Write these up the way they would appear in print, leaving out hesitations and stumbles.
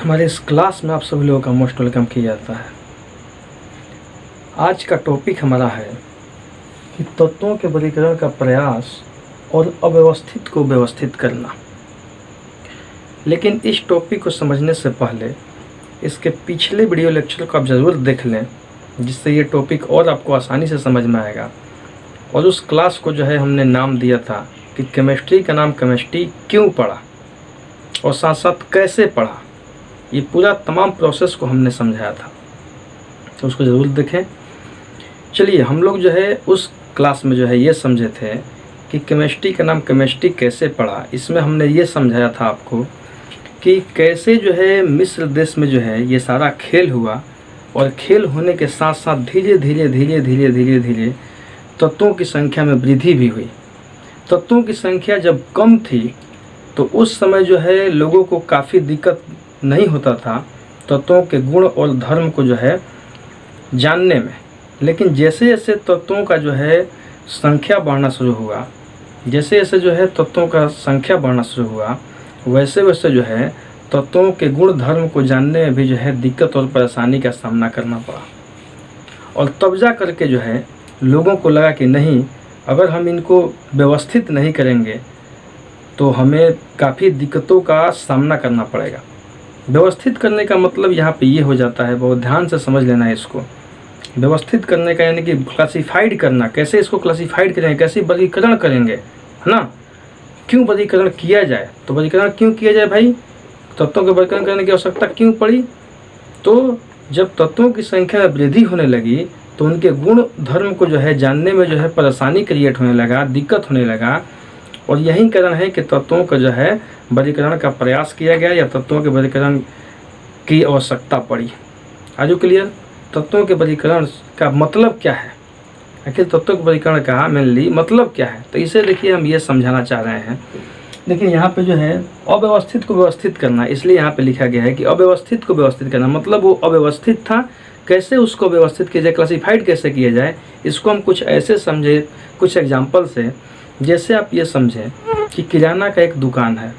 हमारे इस क्लास में आप सभी लोगों का मोस्ट वेलकम किया जाता है। आज का टॉपिक हमारा है कि तत्वों के वर्गीकरण का प्रयास और अव्यवस्थित को व्यवस्थित करना। लेकिन इस टॉपिक को समझने से पहले इसके पिछले वीडियो लेक्चर को आप ज़रूर देख लें, जिससे ये टॉपिक और आपको आसानी से समझ में आएगा। और उस क्लास को हमने नाम दिया था कि केमिस्ट्री का नाम केमिस्ट्री क्यों पढ़ा और साथ साथ कैसे पढ़ा, ये पूरा तमाम प्रोसेस को हमने समझाया था, तो उसको ज़रूर देखें। चलिए, हम लोग उस क्लास में ये समझे थे कि केमिस्ट्री का नाम केमिस्ट्री कैसे पढ़ा। इसमें हमने ये समझाया था आपको कि कैसे मिस्र देश में ये सारा खेल हुआ, और खेल होने के साथ साथ धीरे धीरे तत्वों की संख्या में वृद्धि भी हुई। तत्वों की संख्या जब कम थी तो उस समय लोगों को काफ़ी दिक्कत नहीं होता था तत्वों के गुण और धर्म को जानने में। लेकिन जैसे जैसे तत्वों का संख्या बढ़ना शुरू हुआ, जैसे जैसे तत्वों का संख्या बढ़ना शुरू हुआ, वैसे वैसे तत्वों के गुण धर्म को जानने में भी दिक्कत और परेशानी का सामना करना पड़ा। और तब जा करके लोगों को लगा कि नहीं, अगर हम इनको व्यवस्थित नहीं करेंगे तो हमें काफ़ी दिक्कतों का सामना करना पड़ेगा। व्यवस्थित करने का मतलब यहाँ पे ये हो जाता है, बहुत ध्यान से समझ लेना है इसको। व्यवस्थित करने का यानी कि क्लासिफाइड करना, कैसे इसको क्लासिफाइड करेंगे, कैसे वर्गीकरण करेंगे, है ना। क्यों वर्गीकरण किया जाए, तो वर्गीकरण क्यों किया जाए भाई, तत्वों के वर्गीकरण करने की आवश्यकता क्यों पड़ी। तो जब तत्वों की संख्या में वृद्धि होने लगी तो उनके गुण धर्म को जानने में परेशानी क्रिएट होने लगा, दिक्कत होने लगा। और यही कारण है कि तत्वों का वर्गीकरण का प्रयास किया गया या तत्वों के वर्गीकरण की आवश्यकता पड़ी। आजू क्लियर। तत्वों के वर्गीकरण का मतलब क्या है, आखिर तत्वों के वर्गीकरण का मेनली मतलब क्या है, तो इसे देखिए हम ये समझाना चाह रहे हैं। देखिए यहाँ पे अव्यवस्थित को व्यवस्थित करना, इसलिए यहाँ पे लिखा गया है कि अव्यवस्थित को व्यवस्थित करना, मतलब वो अव्यवस्थित था, कैसे उसको व्यवस्थित किया जाए, क्लासिफाइड कैसे किया जाए। इसको हम कुछ ऐसे समझे, कुछ एग्जाम्पल से। जैसे आप ये समझें कि किराना का एक दुकान है,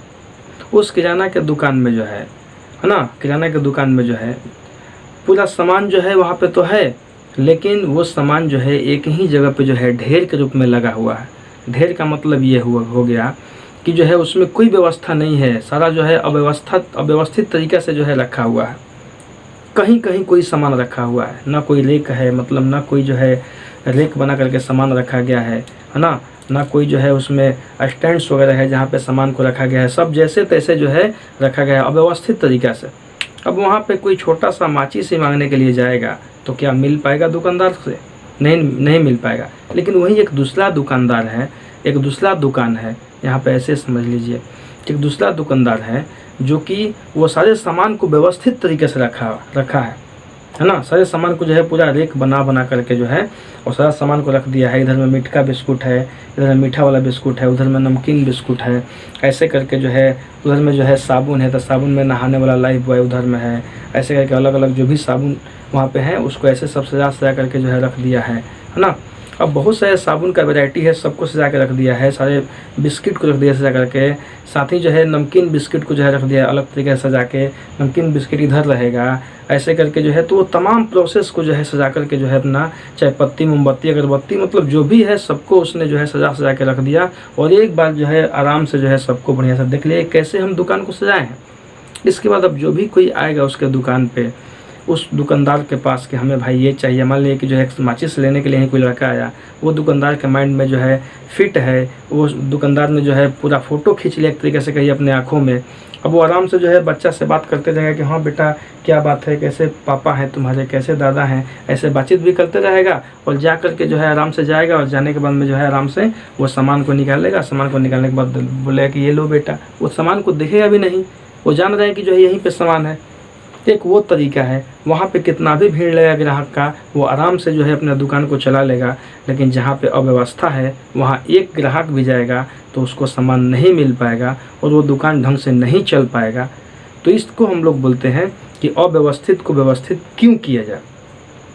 उस किराना के दुकान में है ना, किराना के दुकान में पूरा सामान वहाँ पे तो है, लेकिन वो सामान एक ही जगह पे ढेर के रूप में लगा हुआ है। ढेर का मतलब ये हो गया कि उसमें कोई व्यवस्था नहीं है, सारा अव्यवस्थित तरीक़े से रखा हुआ है। कहीं कहीं कोई सामान रखा हुआ है, ना कोई रेक है, मतलब ना कोई रेक बना करके सामान रखा गया है ना कोई उसमें स्टैंड्स वगैरह है जहाँ पे सामान को रखा गया है। सब जैसे तैसे रखा गया है अव्यवस्थित तरीक़ा से। अब वहाँ पे कोई छोटा सा माचिस ही मांगने के लिए जाएगा तो क्या मिल पाएगा दुकानदार से? नहीं मिल पाएगा। लेकिन वहीं एक दूसरा दुकानदार है, एक दूसरा दुकान है, यहाँ पे ऐसे समझ लीजिए, एक दूसरा दुकानदार है जो कि वो सारे सामान को व्यवस्थित तरीके से रखा है ना। सारे सामान को पूरा रेक बना करके और सारा सामान को रख दिया है। इधर में मीठा बिस्कुट है, इधर मीठा वाला बिस्कुट है, उधर में नमकीन बिस्कुट है, ऐसे करके उधर में साबुन है तो साबुन में नहाने वाला लाइफ बॉय उधर में है। ऐसे करके अलग अलग जो भी साबुन वहाँ पे है उसको ऐसे सब सजा करके रख दिया है ना। अब बहुत सारे साबुन का वैरायटी है, सबको सजा के रख दिया है, सारे बिस्किट को रख दिया सजा करके, साथ ही नमकीन बिस्किट को रख दिया अलग तरीके से सजा के। नमकीन बिस्किट इधर रहेगा, ऐसे करके तो वो तमाम प्रोसेस को सजा करके अपना चाहे पत्ती मोमबत्ती अगरबत्ती मतलब जो भी है सबको उसने सजा के रख दिया। और एक बार आराम से सबको बढ़िया से देख लिया कैसे हम दुकान को सजाए हैं। इसके बाद अब जो भी कोई आएगा उसके दुकान पे, उस दुकानदार के पास कि हमें भाई ये चाहिए, मान लीजिए कि एक माचिस लेने के लिए ही कोई लड़का आया, वो दुकानदार के माइंड में फिट है, वो दुकानदार ने पूरा फ़ोटो खींच लिया एक तरीके से कहिए अपने आँखों में। अब वो आराम से बच्चा से बात करते रहेगा कि हाँ बेटा क्या बात है, कैसे पापा हैं तुम्हारे, कैसे दादा हैं, ऐसे बातचीत भी करते रहेगा। और जा कर के आराम से जाएगा और जाने के बाद में आराम से वो सामान को निकालेगा। सामान को निकालने के बाद बोलेगा कि ये लो बेटा। वो सामान को देखेगा भी नहीं, वो जान रहे हैं कि यहीं पे सामान है। एक वो तरीका है, वहाँ पे कितना भी भीड़ लगेगा ग्राहक का, वो आराम से अपना दुकान को चला लेगा। लेकिन जहाँ पे अव्यवस्था है वहाँ एक ग्राहक भी जाएगा तो उसको सामान नहीं मिल पाएगा और वो दुकान ढंग से नहीं चल पाएगा। तो इसको हम लोग बोलते हैं कि अव्यवस्थित को व्यवस्थित क्यों किया जाए।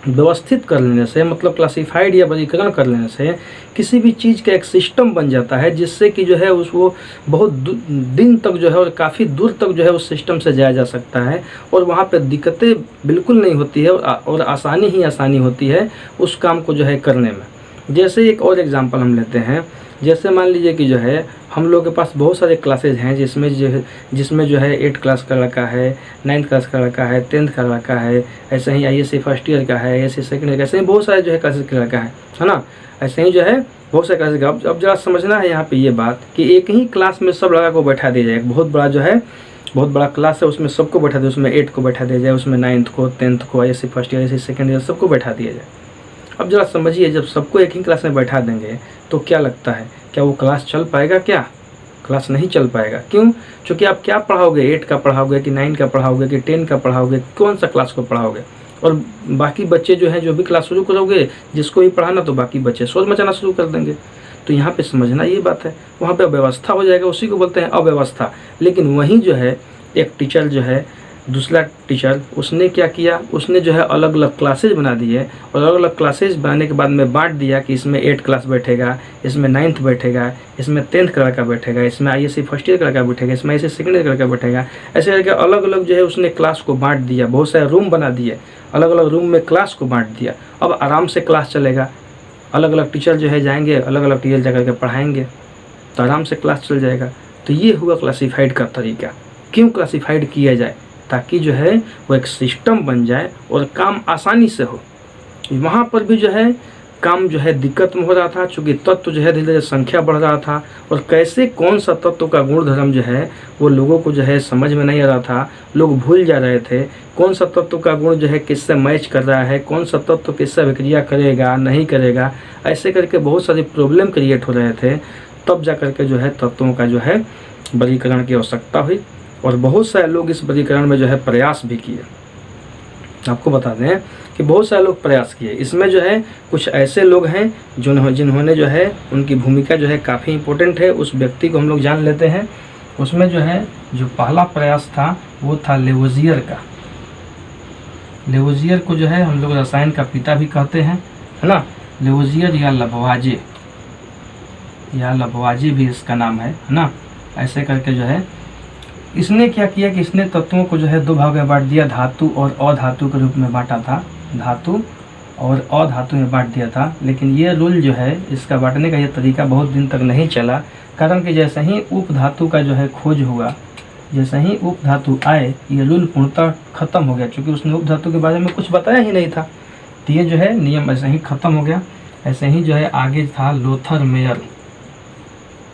व्यवस्थित कर लेने से, मतलब क्लासिफाइड या वर्गीकरण कर लेने से किसी भी चीज़ का एक सिस्टम बन जाता है, जिससे कि जो है उसको बहुत दिन तक जो है और काफ़ी दूर तक जो है उस सिस्टम से जाया जा सकता है, और वहाँ पे दिक्कतें बिल्कुल नहीं होती है, और आसानी ही आसानी होती है उस काम को जो है करने में। जैसे एक और एग्जांपल हम लेते हैं, जैसे मान लीजिए कि जो है हम लोग के पास बहुत सारे क्लासेज हैं, जिसमें जो है 8 क्लास का लड़का है, 9th क्लास का लड़का है, 10th का लड़का है, ऐसे ही ISC फर्स्ट ईयर का है, ISC सेकंड ईयर का, ऐसे ही बहुत सारे जो है क्लासेज का लड़का है ना। ऐसे ही जो है बहुत सारे क्लासेज का। अब जरा समझना है यहाँ पे ये बात कि एक ही क्लास में सब लड़का को बैठा दिया जाए, बहुत बड़ा जो है बहुत बड़ा क्लास है, उसमें सबको बैठा दिया, उसमें 8 को बैठा दिया जाए, उसमें 9th को, 10th को, ISC first year, ISC second year, सबको बैठा दिया जाए। अब जरा समझिए, जब सबको एक ही क्लास में बैठा देंगे तो क्या लगता है, क्या वो क्लास चल पाएगा? क्या क्लास नहीं चल पाएगा। क्यों? क्योंकि आप क्या पढ़ाओगे, 8 का पढ़ाओगे कि 9 का पढ़ाओगे कि 10 का पढ़ाओगे, कौन सा क्लास को पढ़ाओगे? और बाकी बच्चे जो हैं, जो भी क्लास शुरू करोगे, जिसको भी पढ़ाना, तो बाकी बच्चे शोर मचाना शुरू कर देंगे। तो यहाँ पे समझना ये बात है, वहाँ पे अव्यवस्था हो जाएगा, उसी को बोलते हैं अव्यवस्था। लेकिन वहीं जो है एक टीचर जो है, दूसरा टीचर, उसने क्या किया, उसने जो है अलग अलग क्लासेज बना दिए, और अलग अलग क्लासेज बनाने के बाद में बांट दिया कि इसमें 8 क्लास बैठेगा, इसमें 9th बैठेगा, इसमें 10th का लड़का बैठेगा, इसमें ISC फर्स्ट ईयर का लड़का बैठेगा, इसमें ISC सेकंड ईयर का लड़का बैठेगा। ऐसे करके अलग अलग जो है उसने क्लास को बांट दिया, बहुत सारे रूम बना दिए, अलग अलग रूम में क्लास को बांट दिया। अब आराम से क्लास चलेगा, अलग अलग टीचर जो है जाएंगे, अलग अलग टीचर जा करके पढ़ाएंगे, तो आराम से क्लास चल जाएगा। तो ये हुआ क्लासीफाइड का तरीका। क्यों क्लासीफाइड किया जाए? ताकि जो है वो एक सिस्टम बन जाए और काम आसानी से हो। वहाँ पर भी जो है काम जो है दिक्कत में हो रहा था, चूँकि तत्व जो है धीरे धीरे संख्या बढ़ रहा था, और कैसे कौन सा तत्व का गुण धर्म जो है वो लोगों को जो है समझ में नहीं आ रहा था, लोग भूल जा रहे थे। कौन सा तत्व का गुण जो है किससे मैच कर रहा है, कौन सा तत्व किससे अभिक्रिया करेगा नहीं करेगा, ऐसे करके बहुत सारी प्रॉब्लम क्रिएट हो रहे थे। तब जा करके जो है तत्वों का जो है वर्गीकरण की आवश्यकता हुई, और बहुत सारे लोग इस वर्गीकरण में जो है प्रयास भी किए। आपको बता दें कि बहुत सारे लोग प्रयास किए। इसमें जो है कुछ ऐसे लोग हैं जिन्होंने जो है, उनकी भूमिका जो है काफ़ी इम्पोर्टेंट है। उस व्यक्ति को हम लोग जान लेते हैं। उसमें जो है जो पहला प्रयास था वो था लेवोजियर का। लेवोजियर को जो है हम लोग रसायन का पिता भी कहते हैं, है ना। लेवोजियर या लभवाजे भी इसका नाम है ना। ऐसे करके जो है इसने क्या किया कि इसने तत्वों को जो है 2 भाग में बांट दिया, धातु और अधातु के रूप में बांटा था, धातु और अधातु में बांट दिया था। लेकिन ये रूल जो है, इसका बांटने का ये तरीका बहुत दिन तक नहीं चला, कारण कि जैसे ही उपधातु का जो है खोज हुआ, जैसे ही उपधातु आए, ये रूल पूर्णतः खत्म हो गया, क्योंकि उसने उपधातु के बारे में कुछ बताया ही नहीं था। तो ये जो है नियम ऐसे ही खत्म हो गया। ऐसे ही जो है आगे था लोथर मेयर,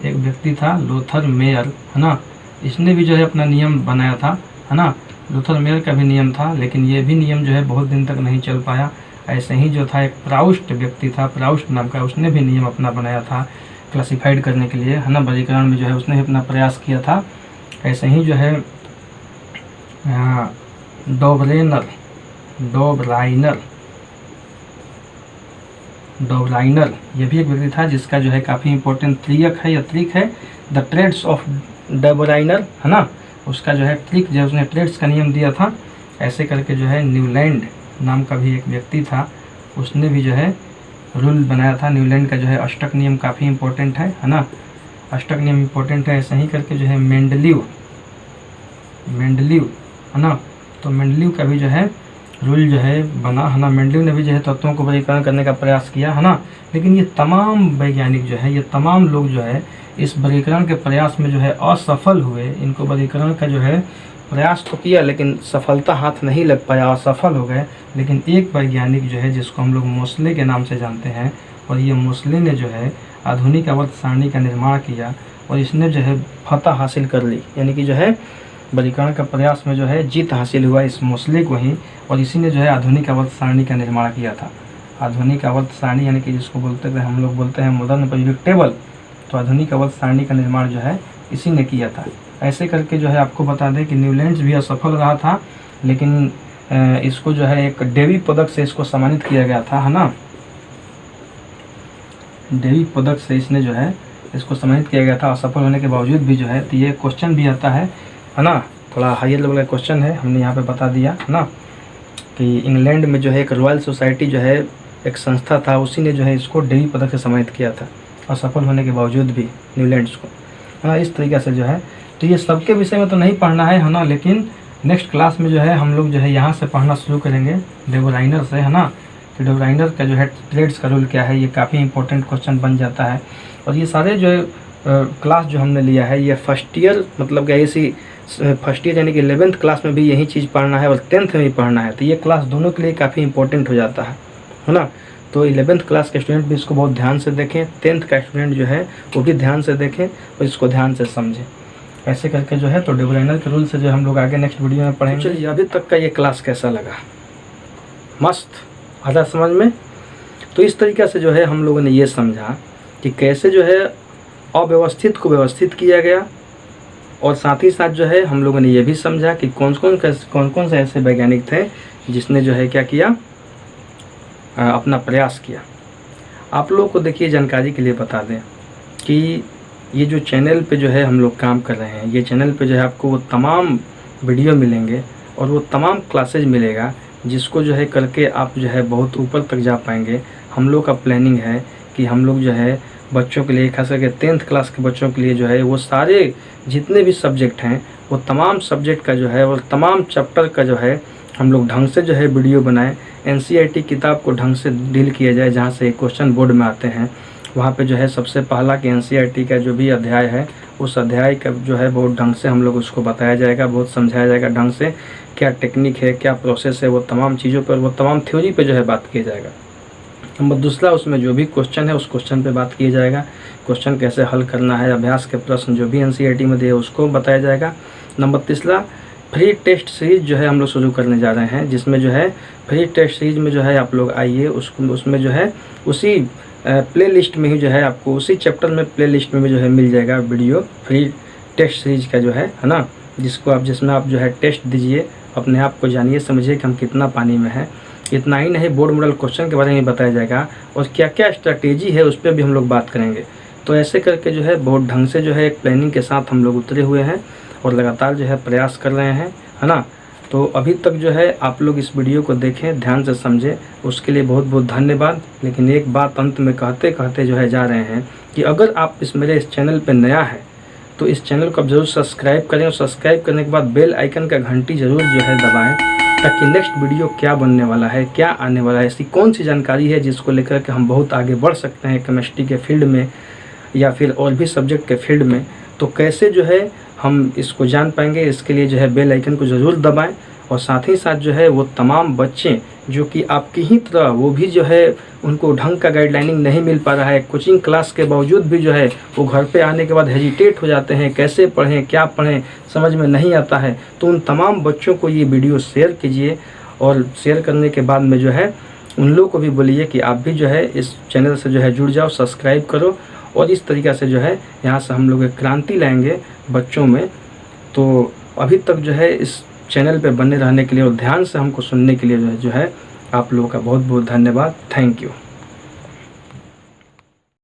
एक व्यक्ति था लोथर मेयर, है ना। इसने भी जो है अपना नियम बनाया था, है ना। लूथर मेयर का भी नियम था, लेकिन ये भी नियम जो है बहुत दिन तक नहीं चल पाया। ऐसे ही जो था एक प्राउस्ट व्यक्ति था, प्राउस्ट नाम का, उसने भी नियम अपना बनाया था क्लासिफाइड करने के लिए, है ना। वर्गीकरण में जो है उसने भी अपना प्रयास किया था। ऐसे ही जो है डोबराइनर ये भी एक व्यक्ति था, जिसका जो है काफ़ी इंपॉर्टेंट त्रिक है द ट्रेड्स ऑफ डोबराइनर, है ना। उसका जो है ट्रिक जो उसने ट्रेड्स का नियम दिया था। ऐसे करके जो है न्यूलैंड नाम का भी एक व्यक्ति था, उसने भी जो है रूल बनाया था। न्यूलैंड का जो है अष्टक नियम काफ़ी इंपॉर्टेंट है ना। अष्टक नियम इंपॉर्टेंट है। ऐसे ही करके जो है मेंडलीव, है ना। तो मेंडलीव का भी जो है रूल जो है बना, है ना। मेंडलीव ने भी जो है तत्वों को वर्गीकरण करने का प्रयास किया, है ना। लेकिन ये तमाम वैज्ञानिक जो है, ये तमाम लोग जो है इस वर्गीकरण के प्रयास में जो है असफल हुए। इनको वर्गीकरण का जो है प्रयास तो किया, लेकिन सफलता हाथ नहीं लग पाया, असफल हो गए। लेकिन एक वैज्ञानिक जो है, जिसको हम लोग मोसले के नाम से जानते हैं, और ये मोसले ने जो है आधुनिक आवर्त सारणी का निर्माण किया, और इसने जो है फतह हासिल कर ली, यानी कि जो है वर्गीकरण का प्रयास में जो है जीत हासिल हुआ इस मोसले को ही, और इसी ने जो है आधुनिक आवर्त सारणी का निर्माण किया था। आधुनिक आवर्त सारणी यानी कि जिसको बोलते थे, हम लोग बोलते हैं मॉडर्न पीरियोडिक टेबल। तो आधुनिक आवर्त सारणी का निर्माण जो है इसी ने किया था। ऐसे करके जो है आपको बता दें कि न्यूलैंड भी असफल रहा था, लेकिन इसको जो है एक डेवी पदक से इसको सम्मानित किया गया था, है ना। डेवी पदक से इसने जो है इसको सम्मानित किया गया था असफल होने के बावजूद भी जो है। तो ये क्वेश्चन भी आता है ना, थोड़ा हायर लेवल का क्वेश्चन है, हमने यहाँ पे बता दिया, है ना। कि इंग्लैंड में जो है एक रॉयल सोसाइटी जो है एक संस्था था, उसी ने जो है इसको डेवी पदक से सम्मानित किया था, असफल होने के बावजूद भी न्यूजीलैंड को, है ना। इस तरीक़े से जो है, तो ये सबके विषय में तो नहीं पढ़ना है ना, लेकिन नेक्स्ट क्लास में जो है हम लोग जो है यहाँ से पढ़ना शुरू करेंगे डेवलाइनर से, है ना। तो डेवलाइनर का जो है ट्रेड्स का रूल क्या है, ये काफ़ी इंपॉर्टेंट क्वेश्चन बन जाता है। और ये सारे जो क्लास जो हमने लिया है ये फर्स्ट ईयर, मतलब क्या इसी फर्स्ट ईयर यानी कि 11th क्लास में भी यही चीज़ पढ़ना है और 10th में भी पढ़ना है। तो ये क्लास दोनों के लिए काफ़ी इंपॉर्टेंट हो जाता है ना। तो 11th क्लास के स्टूडेंट भी इसको बहुत ध्यान से देखें, 10th का स्टूडेंट जो है वो भी ध्यान से देखें और इसको ध्यान से समझें। ऐसे करके जो है तो डेवलाइनर के रूल से जो हम लोग आगे नेक्स्ट वीडियो में पढ़ेंगे। चलिए, अभी तक का ये क्लास कैसा लगा? मस्त आधा समझ में। तो इस तरीक़े से जो है हम लोगों ने ये समझा कि कैसे जो है अव्यवस्थित को व्यवस्थित किया गया, और साथ ही साथ जो है हम लोगों ने ये भी समझा कि कौन कौन से ऐसे वैज्ञानिक थे जिसने जो है क्या किया, अपना प्रयास किया। आप लोगों को देखिए जानकारी के लिए बता दें कि ये जो चैनल पे जो है हम लोग काम कर रहे हैं, ये चैनल पे जो है आपको वो तमाम वीडियो मिलेंगे और वो तमाम क्लासेज मिलेगा जिसको जो है करके आप जो है बहुत ऊपर तक जा पाएंगे। हम लोग का प्लानिंग है कि हम लोग जो है बच्चों के लिए, खास करके 10th क्लास के बच्चों के लिए जो है वो सारे जितने भी सब्जेक्ट हैं वो तमाम सब्जेक्ट का जो है और तमाम चैप्टर का जो है हम लोग ढंग से जो है वीडियो बनाएं। NCERT किताब को ढंग से डील किया जाए, जहाँ से क्वेश्चन बोर्ड में आते हैं वहाँ पे जो है सबसे पहला कि NCERT का जो भी अध्याय है उस अध्याय का जो है बहुत ढंग से हम लोग उसको बताया जाएगा, बहुत समझाया जाएगा ढंग से, क्या टेक्निक है, क्या प्रोसेस है, वो तमाम चीज़ों पर, वो तमाम थ्योरी पे जो है बात किया जाएगा। नंबर दूसरा, उसमें जो भी क्वेश्चन है उस क्वेश्चन पे बात किया जाएगा, क्वेश्चन कैसे हल करना है, अभ्यास के प्रश्न जो भी NCERT में दिए उसको बताया जाएगा। नंबर तीसरा, फ्री टेस्ट सीरीज जो है हम लोग शुरू करने जा रहे हैं, जिसमें जो है फ्री टेस्ट सीरीज में जो है आप लोग आइए, उसमें जो है उसी प्ले लिस्ट में ही जो है आपको उसी चैप्टर में प्ले लिस्ट में जो है मिल जाएगा वीडियो फ्री टेस्ट सीरीज का जो है ना, जिसमें आप जो है टेस्ट दीजिए, अपने आप को जानिए, समझिए कि हम कितना पानी में हैं। इतना ही नहीं, बोर्ड मॉडल क्वेश्चन के बारे में बताया जाएगा और क्या क्या स्ट्रैटेजी है उस पर भी हम लोग बात करेंगे। तो ऐसे करके जो है बहुत ढंग से जो है एक प्लानिंग के साथ हम लोग उतरे हुए हैं और लगातार जो है प्रयास कर रहे हैं, है ना। तो अभी तक जो है आप लोग इस वीडियो को देखें, ध्यान से समझें, उसके लिए बहुत बहुत धन्यवाद। लेकिन एक बात अंत में कहते कहते जो है जा रहे हैं कि अगर आप मेरे इस चैनल पर नया है तो इस चैनल को आप ज़रूर सब्सक्राइब करें और सब्सक्राइब करने के बाद बेल आइकन का घंटी ज़रूर जो है दबाएँ, ताकि नेक्स्ट वीडियो क्या बनने वाला है, क्या आने वाला है, ऐसी कौन सी जानकारी है जिसको लेकर के हम बहुत आगे बढ़ सकते हैं केमिस्ट्री के फील्ड में या फिर और भी सब्जेक्ट के फील्ड में, तो कैसे जो है हम इसको जान पाएंगे। इसके लिए जो है बेल आइकन को ज़रूर दबाएं और साथ ही साथ जो है वो तमाम बच्चे जो कि आपकी ही तरह वो भी जो है उनको ढंग का गाइडलाइनिंग नहीं मिल पा रहा है, कोचिंग क्लास के बावजूद भी जो है वो घर पे आने के बाद हेजिटेट हो जाते हैं, कैसे पढ़ें, क्या पढ़ें, समझ में नहीं आता है, तो उन तमाम बच्चों को ये वीडियो शेयर कीजिए और शेयर करने के बाद में जो है उन लोगों को भी बोलिए कि आप भी जो है इस चैनल से जो है जुड़ जाओ, सब्सक्राइब करो और इस तरीक़े से जो है यहाँ से हम लोग एक क्रांति लाएंगे बच्चों में। तो अभी तक जो है इस चैनल पे बने रहने के लिए और ध्यान से हमको सुनने के लिए जो है आप लोगों का बहुत बहुत धन्यवाद। Thank you.